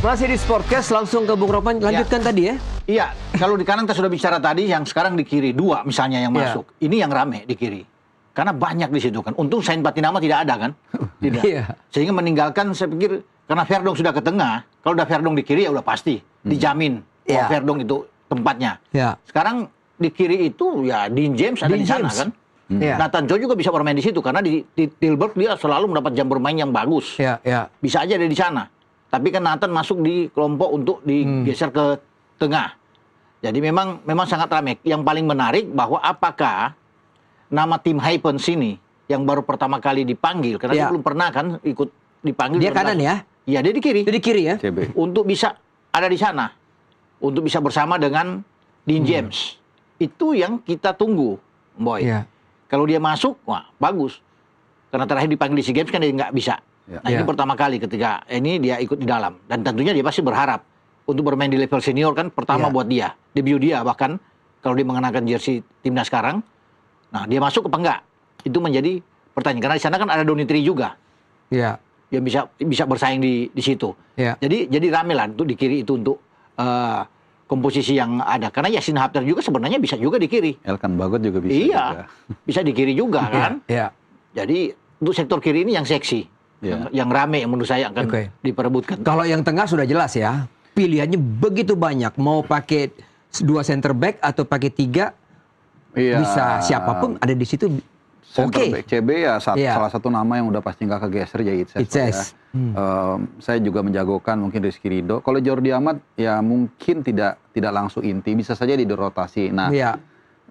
Masih di Sportcast, langsung ke Bung Ropan. Lanjutkan tadi ya. Iya, kalau di kanan kita sudah bicara tadi, yang sekarang di kiri dua misalnya yang masuk. Ini yang rame di kiri. Karena banyak di situ kan. Untung Sain Patinama tidak ada kan. Tidak. Sehingga meninggalkan, saya pikir, karena Verdong sudah ke tengah. Kalau udah Verdong di kiri ya udah pasti. Dijamin bahwa Verdong itu tempatnya. Sekarang di kiri itu ya Dean James ada di sana kan. Nathan Joe juga bisa bermain di situ. Karena di Tilburg dia selalu mendapat jam bermain yang bagus. Bisa aja ada di sana. Tapi kan Nathan masuk di kelompok untuk digeser ke tengah. Jadi memang sangat ramai. Yang paling menarik bahwa apakah nama tim Hypens ini yang baru pertama kali dipanggil, karena dia belum pernah kan ikut dipanggil. Dia kanan ya? Iya, dia di kiri. Dia di kiri ya? CB. Untuk bisa ada di sana. Untuk bisa bersama dengan Dean James. Itu yang kita tunggu, Boy. Kalau dia masuk, wah bagus. Karena terakhir dipanggil di SEA Games kan dia nggak bisa. Nah ini pertama kali ketika ini dia ikut di dalam. Dan tentunya dia pasti berharap untuk bermain di level senior kan pertama buat dia. Debut dia bahkan kalau dia mengenakan jersey timnas sekarang. Nah dia masuk apa enggak? Itu menjadi pertanyaan. Karena di sana kan ada Donitri juga. Yang bisa bersaing di situ. Jadi rame lah untuk di kiri itu untuk komposisi yang ada. Karena Yassin Hapter juga sebenarnya bisa juga di kiri. Elkan Bagot juga bisa. Iya, juga. Bisa di kiri juga kan. Jadi untuk sektor kiri ini yang seksi. Yang rame yang menurut saya akan diperebutkan. Kalau yang tengah sudah jelas ya. Pilihannya begitu banyak. Mau pakai 2 center back atau pakai 3. Bisa siapapun ada di situ. Center back CB ya salah satu nama yang udah pasti nggak kegeser ya Itses. Saya juga menjagokan mungkin Rizky Ridho. Kalau Jordi Amat ya mungkin tidak langsung inti, bisa saja dirotasi. Nah,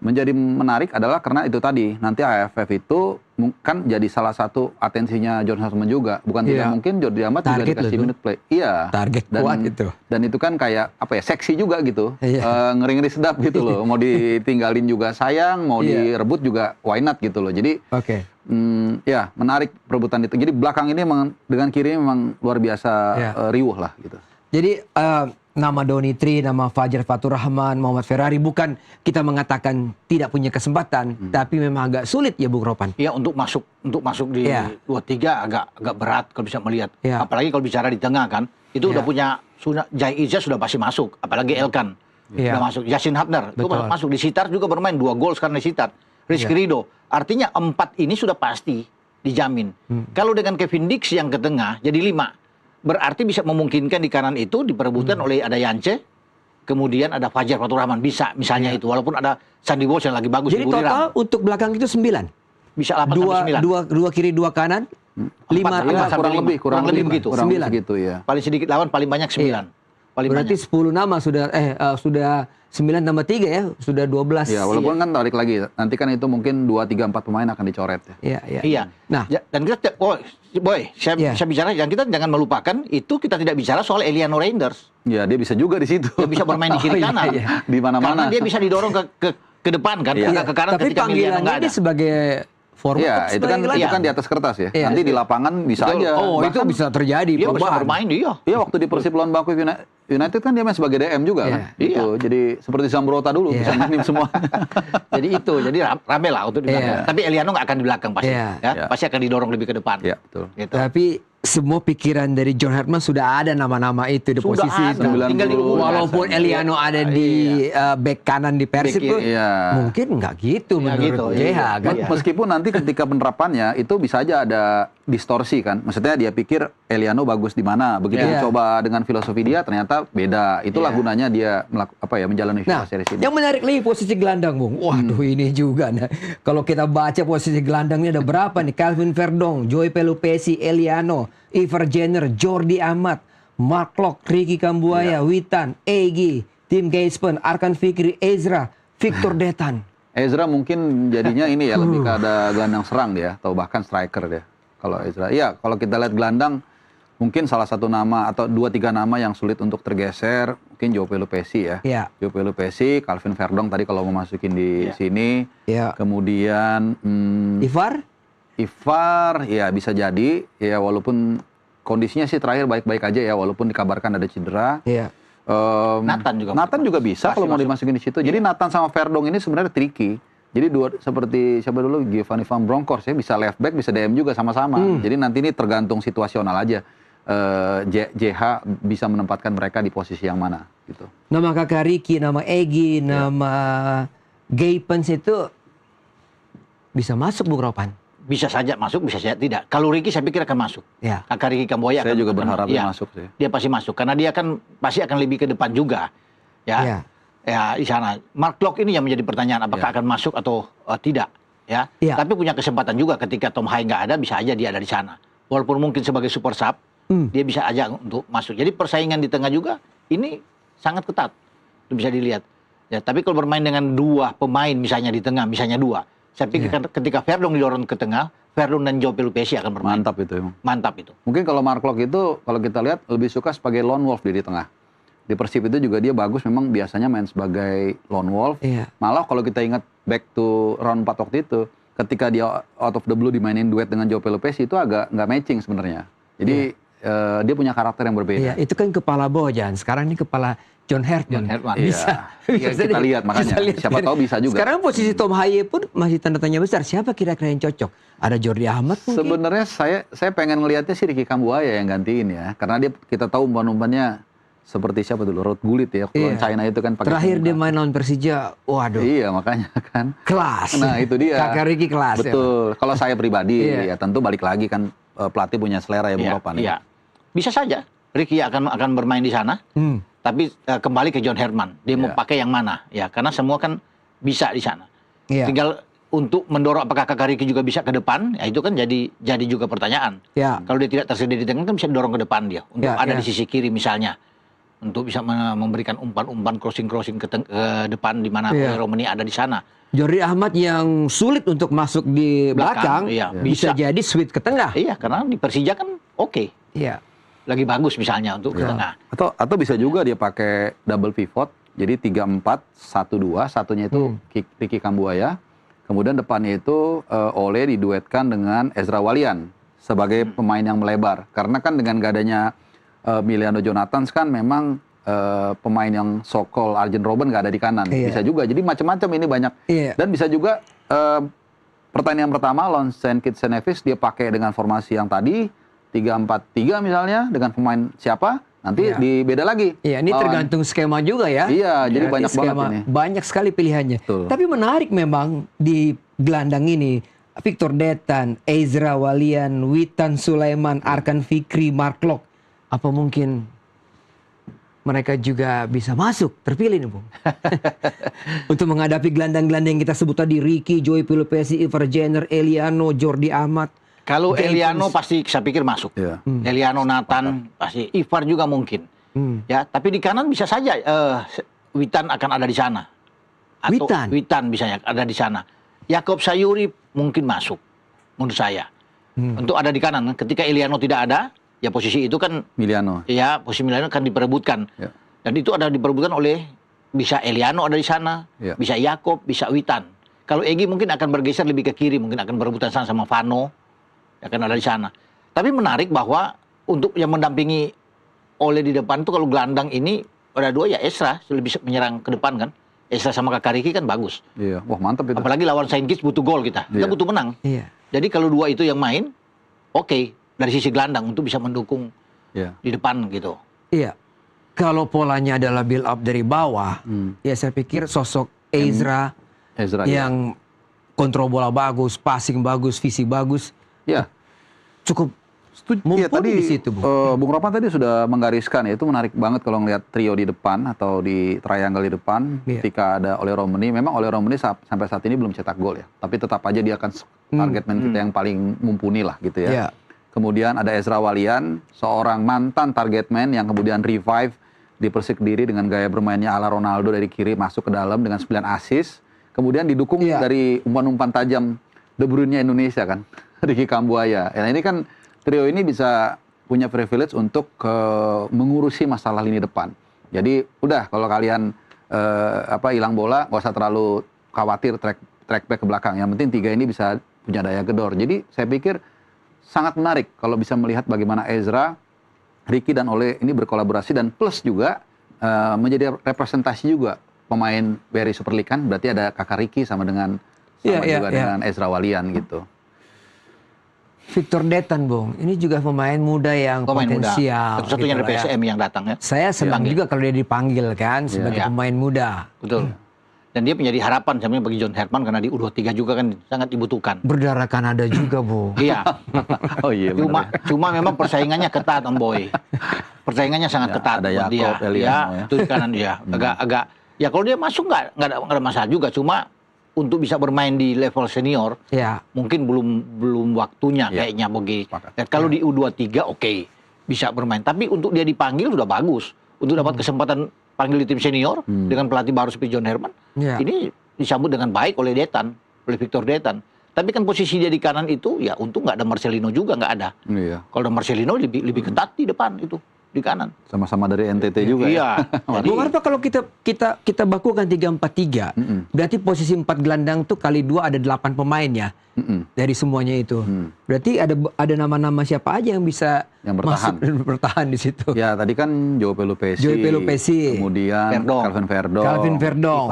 menjadi menarik adalah karena itu tadi nanti AFF itu kan jadi salah satu atensinya John Hartman juga. Bukan tidak mungkin Jordi Amat juga dikasih minute play. Target kuat itu. Dan itu kan kayak apa ya, seksi juga gitu. Ngeri-ngeri sedap gitu loh. Mau ditinggalin juga sayang, mau direbut juga why not gitu loh. Jadi ya menarik perebutan itu. Jadi belakang ini memang dengan kiri memang luar biasa riuh lah gitu. Jadi nama Donitri, nama Fajar Fatur Rahman, Muhammad Ferrari bukan kita mengatakan tidak punya kesempatan, tapi memang agak sulit ya Bung Ropan. Iya, untuk masuk di 2-3 agak berat kalau bisa melihat. Apalagi kalau bicara di tengah kan, itu udah punya Jai Iza sudah pasti masuk, apalagi Elkan sudah masuk. Yassin Hapner itu masuk di Sitar juga bermain 2 gol sekarang di Sitar. Rizky Ridho, artinya 4 ini sudah pasti dijamin. Kalau dengan Kevin Dix yang ke tengah jadi 5. Berarti bisa memungkinkan di kanan itu diperebutkan oleh ada Yance, kemudian ada Fajar Fatur Rahman, bisa misalnya itu, walaupun ada Sandy Walsh yang lagi bagus. Jadi total untuk belakang itu 9? Bisa 8-9. 2 kiri 2 kanan, 5 kurang lebih begitu. 9 gitu ya. Paling sedikit lawan, paling banyak 9. Berarti 10 nama sudah 9 tambah 3 ya, sudah 12. Ya, walaupun kan tarik lagi, nanti kan itu mungkin 2, 3, 4 pemain akan dicoret ya. Iya. Nah, dan kita, saya bicara, yang kita jangan melupakan itu kita tidak bicara soal Eliano Reinders. Ya, dia bisa juga di situ. Dia bisa bermain di kiri kanan. Di mana-mana. Karena dia bisa didorong ke depan kan, ke kanan tapi ketika Emiliano nggak ada. dia sebagai forward. Iya, itu kan di atas kertas ya. Nanti di lapangan bisa aja. Oh, bahkan itu bisa terjadi. Dia bisa bermain dia. Iya, waktu di Persib lawan Bangkok United kan dia main sebagai DM juga kan. Itu. Jadi seperti Zambrota dulu bisa mainin semua. Jadi rame lah untuk di belakang. Tapi Eliano nggak akan di belakang pasti. Pasti akan didorong lebih ke depan. Iya, betul. Gitu. Tapi semua pikiran dari John Hartman sudah ada nama-nama itu di posisi itu. Tinggal walaupun Eliano ada di bek kanan di Persib, mungkin nggak gitu menurut JH kan. Meskipun nanti ketika penerapannya itu bisa aja ada distorsi kan. Maksudnya dia pikir Eliano bagus di mana, begitu dicoba dengan filosofi dia ternyata beda. Itulah gunanya dia menjalani series ini. Yang menarik lagi posisi gelandang, Bung. Waduh, ini juga. Nah, kalau kita baca posisi gelandangnya ada berapa nih? Calvin Verdong, Joey Pelupesi, Eliano, Ivar Jenner, Jordi Amat, Mark Klok, Ricky Kambuaya, Witan, Egy, Tim Gaispen, Arkan Fikri, Ezra, Victor Detan. Ezra mungkin jadinya ini ya lebih ke ada gelandang serang dia, atau bahkan striker dia. Kalau Ezra, kalau kita lihat gelandang, mungkin salah satu nama atau 2-3 nama yang sulit untuk tergeser, mungkin Joey Pelupesi ya. Joey Pelupesi, Calvin Verdong tadi kalau mau masukin di sini. Kemudian Ivar ya bisa jadi ya, walaupun kondisinya sih terakhir baik-baik aja ya, walaupun dikabarkan ada cedera. Nathan juga bisa kalau mau dimasukin di situ. Jadi Nathan sama Verdong ini sebenarnya tricky. Jadi seperti siapa dulu, Giovanni Van Bronckhorst ya, bisa left back bisa DM juga sama-sama. Jadi nanti ini tergantung situasional aja. JH bisa menempatkan mereka di posisi yang mana gitu. Nama kakak Ricky, nama Egy, nama Gaypens itu bisa masuk Bung Ropan? Bisa saja masuk, bisa saja tidak. Kalau Ricky saya pikir akan masuk. Ya. Kakak Ricky Kambuaya Saya akan, juga berharap dia masuk sih. Dia pasti masuk karena dia kan pasti akan lebih ke depan juga. Ya. Ya, di sana. Mark Klok ini yang menjadi pertanyaan apakah akan masuk atau tidak, ya. Tapi punya kesempatan juga ketika Tom Hai nggak ada, bisa aja dia ada di sana. Walaupun mungkin sebagai super sub, dia bisa aja untuk masuk. Jadi persaingan di tengah juga ini sangat ketat. Itu bisa dilihat. Ya, tapi kalau bermain dengan dua pemain misalnya di tengah, misalnya dua, saya pikir ketika Verdong didorong ke tengah, Verdong dan Joe Pelupessy akan bermain. Mantap itu. Mantap itu. Mungkin kalau Mark Klok itu, kalau kita lihat lebih suka sebagai lone wolf di tengah. Di Persib itu juga dia bagus, memang biasanya main sebagai lone wolf. Malah kalau kita ingat back to round 4 waktu itu, ketika dia out of the blue dimainin duet dengan Joe Pelupessy itu agak nggak matching sebenarnya. Jadi dia punya karakter yang berbeda. Iya, itu kan kepala Bojan, sekarang ini kepala John Herdman. Bisa. Kita lihat makanya. Siapa tahu bisa juga. Sekarang posisi Tom Haye pun masih tanda tanya besar. Siapa kira-kira yang cocok? Ada Jordi Amat mungkin? Sebenarnya saya pengen ngelihatnya sih Ricky Kambuaya yang gantiin ya. Karena dia kita tahu umpan-umpannya seperti siapa dulu? Rod Gullit ya. Lawan China itu kan pakai terakhir dia main lawan Persija. Waduh. Iya, makanya kan. Kelas. Nah, itu dia. Kakak Ricky kelas. Betul. Kalau saya pribadi ya tentu balik lagi kan pelatih punya selera ya Bung Ropan. Iya. Bisa saja Ricky akan bermain di sana. Tapi kembali ke John Herdman, dia mau pakai yang mana? Ya, karena semua kan bisa di sana. Tinggal untuk mendorong apakah kakak Ricky juga bisa ke depan, ya itu kan jadi juga pertanyaan. Kalau dia tidak tersedia di tengah kan bisa dorong ke depan dia untuk ada di sisi kiri misalnya, untuk bisa memberikan umpan-umpan crossing ke depan di mana Romani ada di sana. Jordi Amat yang sulit untuk masuk di belakang bisa jadi switch ke tengah. Iya, karena di Persija kan oke. Iya. Lagi bagus misalnya untuk ke tengah. Atau bisa juga dia pakai double pivot. Jadi 3-4-1-2, satunya itu Ricky Kambuaya. Kemudian depannya itu Ole diduetkan dengan Ezra Walian sebagai pemain yang melebar. Karena kan dengan gak adanya Miliano Jonathans kan memang pemain yang so-called Arjen Robben gak ada di kanan. Bisa juga. Jadi macam-macam ini banyak. Dan bisa juga pertandingan pertama lawan St. Kitts and Nevis dia pakai dengan formasi yang tadi 3-4-3 misalnya dengan pemain siapa nanti dibeda lagi. Iya, ini tergantung skema juga ya. Iya, jadi banyak banget ini. Banyak sekali pilihannya. Betul. Tapi menarik memang di gelandang ini Victor Detan, Ezra Walian, Witan Sulaiman, Arkan Fikri, Mark Klok. Apa mungkin mereka juga bisa masuk, terpilih nih Bung? Untuk menghadapi gelandang-gelandang yang kita sebut tadi, Ricky, Joey Pelupessy, Ivar Jenner, Eliano, Jordi Amat. Kalau Eliano pasti saya pikir masuk. Eliano, Nathan pasti. Ivar juga mungkin. Ya, tapi di kanan bisa saja Witan akan ada di sana. Atau Witan bisa ada di sana. Yakob Sayuri mungkin masuk menurut saya. Untuk ada di kanan. Ketika Eliano tidak ada, ya posisi itu kan Miliano. Ya, posisi Miliano kan diperebutkan. Dan itu ada diperebutkan oleh bisa Eliano ada di sana, bisa Yakob, bisa Witan. Kalau Egy mungkin akan bergeser lebih ke kiri, mungkin akan berebutan sana sama Vano. Akan ada di sana. Tapi menarik bahwa untuk yang mendampingi Ole di depan tuh kalau gelandang ini ada dua ya Ezra lebih menyerang ke depan kan. Ezra sama kakak Ricky kan bagus. Iya, wah mantap itu. Apalagi lawan Saint Kitts butuh gol kita. Kita butuh menang. Jadi kalau dua itu yang main, oke. Dari sisi gelandang untuk bisa mendukung di depan gitu. Iya. Kalau polanya adalah build up dari bawah, ya saya pikir sosok Ezra yang kontrol bola bagus, passing bagus, visi bagus. Ya, cukup mumpuni di situ, Bung Ropan tadi sudah menggariskan ya, itu menarik banget kalau ngelihat trio di depan atau di triangle di depan ketika ada Ole Romani. Memang Ole Romani sampai saat ini belum cetak gol ya, tapi tetap aja dia akan target man kita yang paling mumpuni lah gitu ya. Kemudian ada Ezra Walian, seorang mantan target man yang kemudian revive di Persik Kediri dengan gaya bermainnya ala Ronaldo dari kiri masuk ke dalam dengan 9 assist. Kemudian didukung dari umpan-umpan tajam De Bruyne Indonesia kan. Ricky Kambuaya. Nah ini kan trio ini bisa punya privilege untuk mengurusi masalah lini depan. Jadi udah kalau kalian hilang bola nggak usah terlalu khawatir track back ke belakang. Yang penting tiga ini bisa punya daya gedor. Jadi saya pikir sangat menarik kalau bisa melihat bagaimana Ezra, Ricky dan Ole ini berkolaborasi dan plus juga menjadi representasi juga pemain BRI Super League kan. Berarti ada kakak Ricky sama dengan dengan Ezra Walian gitu. Victor Detan, Bung. Ini juga pemain muda yang potensial. Satu-satunya gitu dari PSM yang datang ya. Saya senang juga kalau dia dipanggil kan sebagai pemain muda. Betul. Dan dia menjadi harapan sebenarnya bagi John Herman karena di U23 juga kan sangat dibutuhkan. Berdarah Kanada juga, Bu. Iya. Oh iya. Cuma memang persaingannya ketat, Om Boy. Persaingannya sangat ketat ada buat dia. Eliano, ya. Itu di kanan dia. Agak ya kalau dia masuk nggak ada masalah juga. Cuma untuk bisa bermain di level senior, mungkin belum waktunya kayaknya bagi. Dan kalau di U23 oke, bisa bermain. Tapi untuk dia dipanggil sudah bagus. Untuk dapat kesempatan panggil di tim senior dengan pelatih baru seperti John Herman, ini disambut dengan baik oleh Victor Detan. Tapi kan posisi dia di kanan itu ya untung nggak ada Marcelino juga, nggak ada. Iya. Kalau ada Marcelino lebih ketat di depan itu di kanan. Sama-sama dari NTT juga. Iya. Ya. Bung Arpa, kalau kita bakukan 3-4-3, berarti posisi 4 gelandang tuh kali 2 ada 8 pemain ya. Dari semuanya itu. Berarti ada nama-nama siapa aja yang bisa bertahan. masuk bertahan di situ. Ya, tadi kan Joe Pelupesi. Kemudian Calvin Verdong.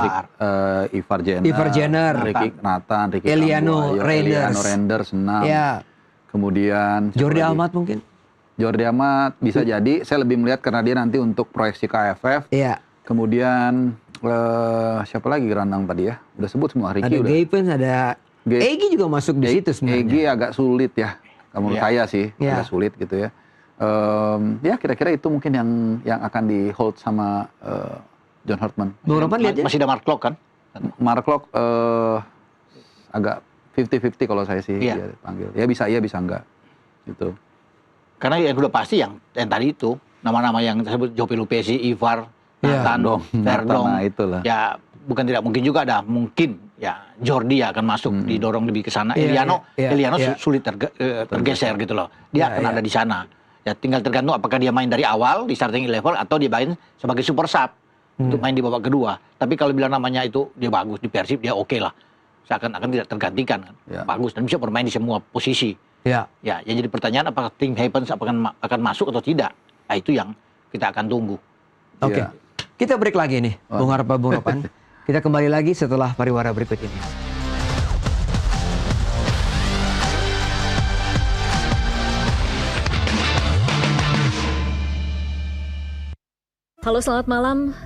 Ivar Jenner. Ricky Nathan, Ricky Eliano Renders, 6. Ya. Kemudian Jordi Amat mungkin. Jordi Amat bisa jadi. Saya lebih melihat karena dia nanti untuk proyeksi KFF. Iya. Kemudian siapa lagi gelandang tadi ya? Udah sebut semua. Ricky ada Gaypens, ada Egy juga masuk di situ sebenarnya. Egy agak sulit ya. Menurut saya sih agak sulit gitu ya. Ya kira-kira itu mungkin yang akan di hold sama John Hartman. Masih ada Mark Klok kan? Mark Klok agak 50-50 kalau saya sih dia panggil. Ya bisa iya bisa enggak. Gitu. Karena yang udah pasti yang tadi itu nama-nama yang tersebut Joe Pelupesi, Ivar, Nathan, Verdong. Nah, itulah. Ya bukan tidak mungkin juga ada mungkin ya Jordi akan masuk didorong lebih ke sana. Eliano sulit tergeser gitu loh. Dia akan ada di sana. Ya tinggal tergantung apakah dia main dari awal di starting 11 atau dia main sebagai super sub untuk main di babak kedua. Tapi kalau bilang namanya itu dia bagus di Persib, dia oke lah. Seakan-akan tidak tergantikan kan. Bagus dan bisa bermain di semua posisi. Ya, yang jadi pertanyaan apakah tim Havens akan masuk atau tidak? Nah, itu yang kita akan tunggu. Oke. Kita break lagi nih, Bung Arpa, Bung Ropan. Kita kembali lagi setelah pariwara berikut ini. Halo, selamat malam.